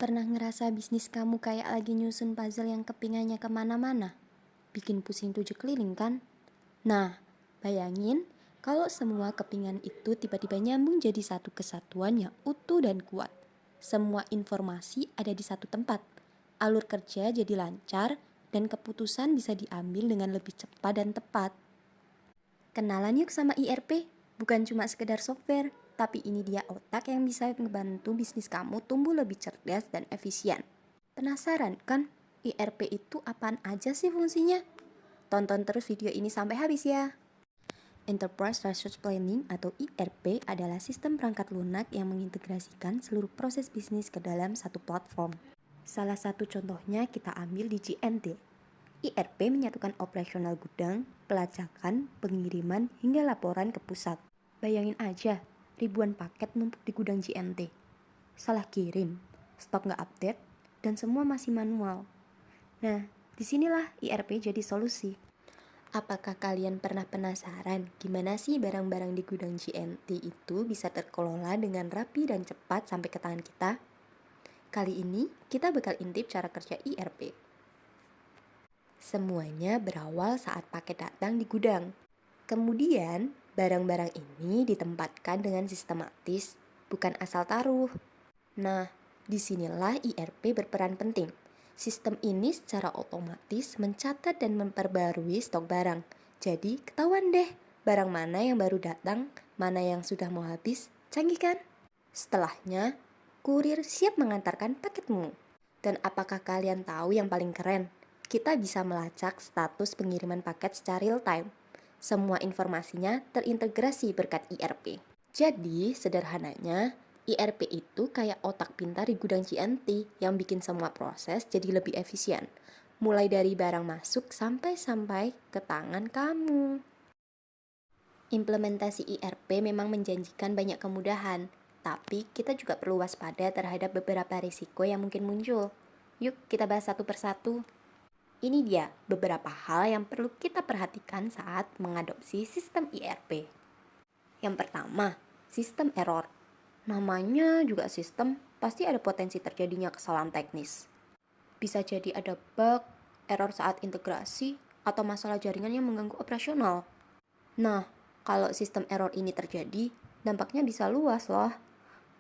Pernah ngerasa bisnis kamu kayak lagi nyusun puzzle yang kepingannya kemana-mana? Bikin pusing 7 keliling kan? Nah, bayangin kalau semua kepingan itu tiba-tiba nyambung jadi satu kesatuan yang utuh dan kuat. Semua informasi ada di satu tempat. Alur kerja jadi lancar dan keputusan bisa diambil dengan lebih cepat dan tepat. Kenalan yuk sama IRP, bukan cuma sekedar software, tapi ini dia otak yang bisa membantu bisnis kamu tumbuh lebih cerdas dan efisien. Penasaran kan, IRP itu apaan aja sih fungsinya? Tonton terus video ini sampai habis ya. Enterprise Resource Planning atau IRP adalah sistem perangkat lunak yang mengintegrasikan seluruh proses bisnis ke dalam satu platform. Salah satu contohnya kita ambil di GNT. IRP menyatukan operasional gudang, pelacakan, pengiriman, hingga laporan ke pusat. Bayangin aja, ribuan paket numpuk di gudang GNT. Salah kirim, stok nggak update, dan semua masih manual. Nah, disinilah IRP jadi solusi. Apakah kalian pernah penasaran gimana sih barang-barang di gudang GNT itu bisa terkelola dengan rapi dan cepat sampai ke tangan kita? Kali ini kita bakal intip cara kerja IRP. Semuanya berawal saat paket datang di gudang. Kemudian, barang-barang ini ditempatkan dengan sistematis, bukan asal taruh. Nah, disinilah IRP berperan penting. Sistem ini secara otomatis mencatat dan memperbarui stok barang. Jadi, ketahuan deh barang mana yang baru datang, mana yang sudah mau habis. Canggih kan? Setelahnya, kurir siap mengantarkan paketmu. Dan apakah kalian tahu yang paling keren? Kita bisa melacak status pengiriman paket secara real time. Semua informasinya terintegrasi berkat IRP. Jadi, sederhananya, IRP itu kayak otak pintar di gudang GNT yang bikin semua proses jadi lebih efisien. Mulai dari barang masuk sampai ke tangan kamu. Implementasi IRP memang menjanjikan banyak kemudahan, tapi kita juga perlu waspada terhadap beberapa risiko yang mungkin muncul. Yuk kita bahas satu persatu. Ini dia beberapa hal yang perlu kita perhatikan saat mengadopsi sistem IRP. Yang pertama, sistem error. Namanya juga sistem, pasti ada potensi terjadinya kesalahan teknis. Bisa jadi ada bug, error saat integrasi, atau masalah jaringan yang mengganggu operasional. Nah, kalau sistem error ini terjadi, dampaknya bisa luas loh.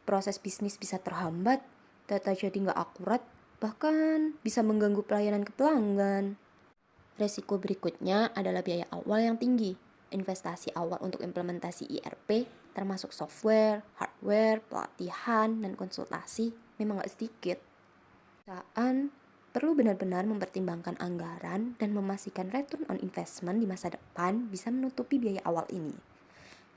Proses bisnis bisa terhambat, data jadi nggak akurat, bahkan bisa mengganggu pelayanan ke pelanggan. Resiko berikutnya adalah biaya awal yang tinggi. Investasi awal untuk implementasi IRP, termasuk software, hardware, pelatihan, dan konsultasi, memang nggak sedikit. Perusahaan perlu benar-benar mempertimbangkan anggaran dan memastikan return on investment di masa depan bisa menutupi biaya awal ini.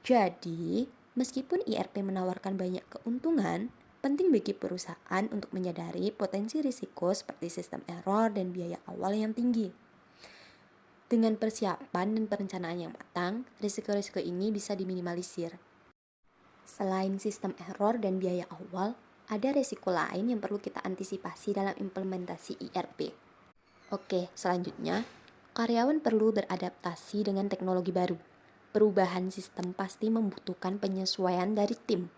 Jadi, meskipun IRP menawarkan banyak keuntungan, penting bagi perusahaan untuk menyadari potensi risiko seperti sistem error dan biaya awal yang tinggi. Dengan persiapan dan perencanaan yang matang, risiko-risiko ini bisa diminimalisir. Selain sistem error dan biaya awal, ada risiko lain yang perlu kita antisipasi dalam implementasi IRP. Oke, selanjutnya, karyawan perlu beradaptasi dengan teknologi baru. Perubahan sistem pasti membutuhkan penyesuaian dari tim.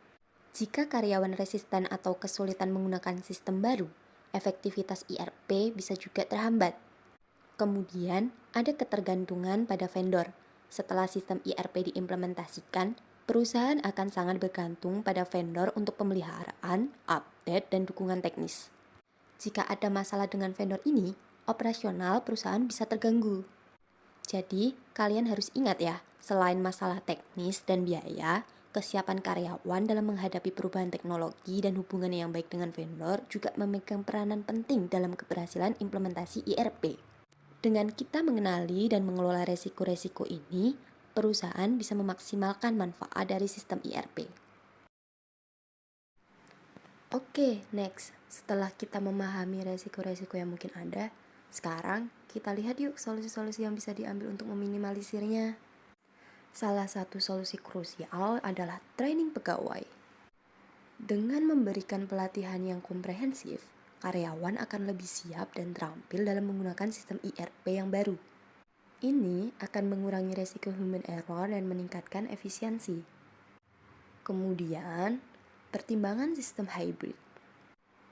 Jika karyawan resisten atau kesulitan menggunakan sistem baru, efektivitas IRP bisa juga terhambat. Kemudian, ada ketergantungan pada vendor. Setelah sistem IRP diimplementasikan, perusahaan akan sangat bergantung pada vendor untuk pemeliharaan, update, dan dukungan teknis. Jika ada masalah dengan vendor ini, operasional perusahaan bisa terganggu. Jadi, kalian harus ingat ya, selain masalah teknis dan biaya, kesiapan karyawan dalam menghadapi perubahan teknologi dan hubungan yang baik dengan vendor juga memegang peranan penting dalam keberhasilan implementasi IRP. Dengan kita mengenali dan mengelola resiko-resiko ini, perusahaan bisa memaksimalkan manfaat dari sistem IRP. Oke, next. Setelah kita memahami resiko-resiko yang mungkin ada, sekarang kita lihat yuk solusi-solusi yang bisa diambil untuk meminimalisirnya. Salah satu solusi krusial adalah training pegawai. Dengan memberikan pelatihan yang komprehensif, karyawan akan lebih siap dan terampil dalam menggunakan sistem IRP yang baru. Ini akan mengurangi resiko human error dan meningkatkan efisiensi. Kemudian, pertimbangan sistem hybrid.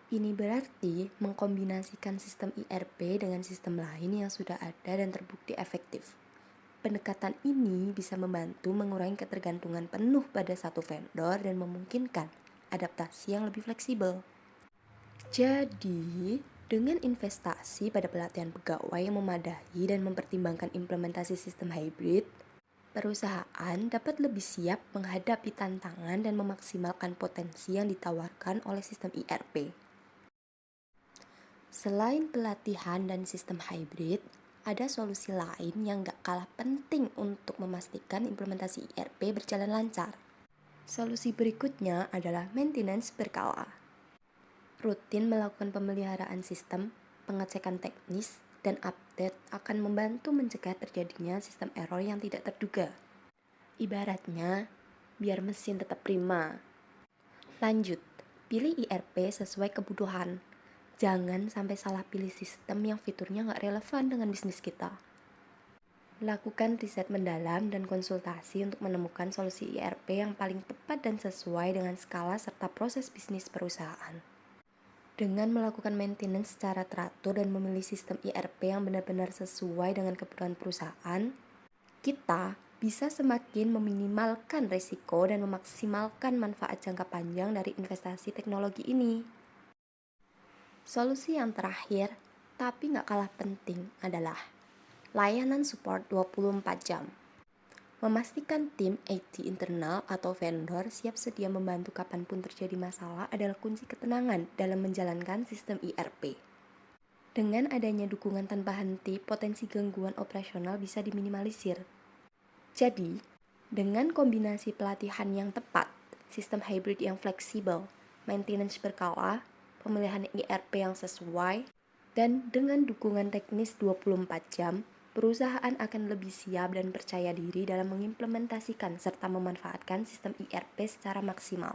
Ini berarti mengkombinasikan sistem ERP dengan sistem lain yang sudah ada dan terbukti efektif. Pendekatan ini bisa membantu mengurangi ketergantungan penuh pada satu vendor dan memungkinkan adaptasi yang lebih fleksibel. Jadi, dengan investasi pada pelatihan pegawai yang memadai dan mempertimbangkan implementasi sistem hybrid, perusahaan dapat lebih siap menghadapi tantangan dan memaksimalkan potensi yang ditawarkan oleh sistem ERP. Selain pelatihan dan sistem hybrid, ada solusi lain yang gak kalah penting untuk memastikan implementasi ERP berjalan lancar. Solusi berikutnya adalah maintenance berkala. Rutin melakukan pemeliharaan sistem, pengecekan teknis, dan update akan membantu mencegah terjadinya sistem error yang tidak terduga. Ibaratnya, biar mesin tetap prima. Lanjut, pilih ERP sesuai kebutuhan. Jangan sampai salah pilih sistem yang fiturnya nggak relevan dengan bisnis kita. Lakukan riset mendalam dan konsultasi untuk menemukan solusi ERP yang paling tepat dan sesuai dengan skala serta proses bisnis perusahaan. Dengan melakukan maintenance secara teratur dan memilih sistem ERP yang benar-benar sesuai dengan kebutuhan perusahaan, kita bisa semakin meminimalkan risiko dan memaksimalkan manfaat jangka panjang dari investasi teknologi ini. Solusi yang terakhir, tapi nggak kalah penting adalah layanan support 24 jam. Memastikan tim IT internal atau vendor siap sedia membantu kapanpun terjadi masalah adalah kunci ketenangan dalam menjalankan sistem ERP. Dengan adanya dukungan tanpa henti, potensi gangguan operasional bisa diminimalisir. Jadi, dengan kombinasi pelatihan yang tepat, sistem hybrid yang fleksibel, maintenance berkala, pemilihan ERP yang sesuai, dan dengan dukungan teknis 24 jam, perusahaan akan lebih siap dan percaya diri dalam mengimplementasikan serta memanfaatkan sistem ERP secara maksimal.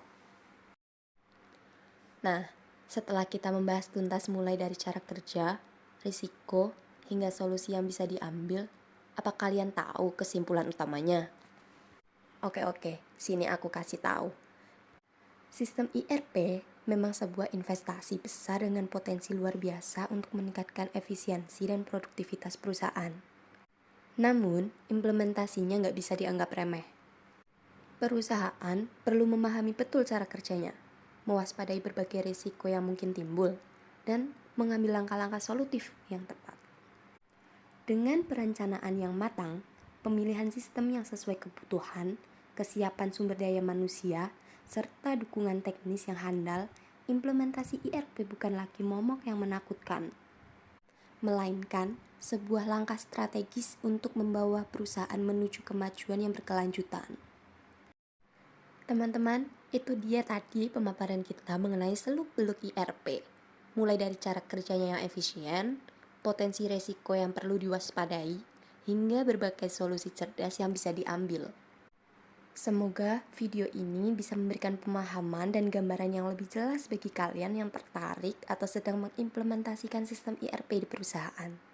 Nah, setelah kita membahas tuntas mulai dari cara kerja, risiko, hingga solusi yang bisa diambil, apa kalian tahu kesimpulan utamanya? Oke, sini aku kasih tahu. Sistem ERP memang sebuah investasi besar dengan potensi luar biasa untuk meningkatkan efisiensi dan produktivitas perusahaan. Namun, implementasinya nggak bisa dianggap remeh. Perusahaan perlu memahami betul cara kerjanya, mewaspadai berbagai risiko yang mungkin timbul, dan mengambil langkah-langkah solutif yang tepat. Dengan perencanaan yang matang, pemilihan sistem yang sesuai kebutuhan, kesiapan sumber daya manusia, serta dukungan teknis yang handal, implementasi ERP bukan lagi momok yang menakutkan, melainkan sebuah langkah strategis untuk membawa perusahaan menuju kemajuan yang berkelanjutan. Teman-teman, itu dia tadi pemaparan kita mengenai seluk-beluk ERP. Mulai dari cara kerjanya yang efisien, potensi resiko yang perlu diwaspadai, hingga berbagai solusi cerdas yang bisa diambil. Semoga video ini bisa memberikan pemahaman dan gambaran yang lebih jelas bagi kalian yang tertarik atau sedang mengimplementasikan sistem ERP di perusahaan.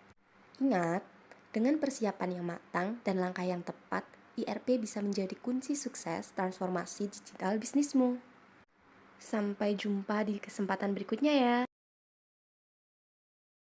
Ingat, dengan persiapan yang matang dan langkah yang tepat, ERP bisa menjadi kunci sukses transformasi digital bisnismu. Sampai jumpa di kesempatan berikutnya ya.